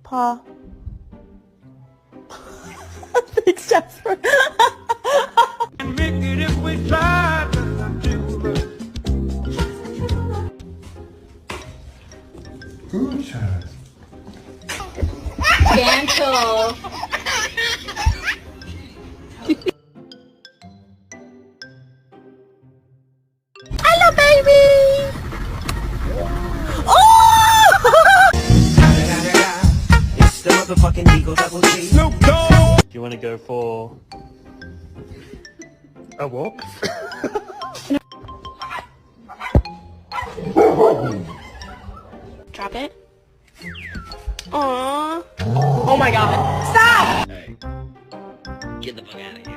Paw. Thanks, Jasper. Good child. Gentle. Hello, baby. Oh! It's the motherfucking Eagle Double G. Snoop Dogg. Do you want to go for a walk? Drop it. Aww. Oh my god. Stop! Hey, get the fuck out of here.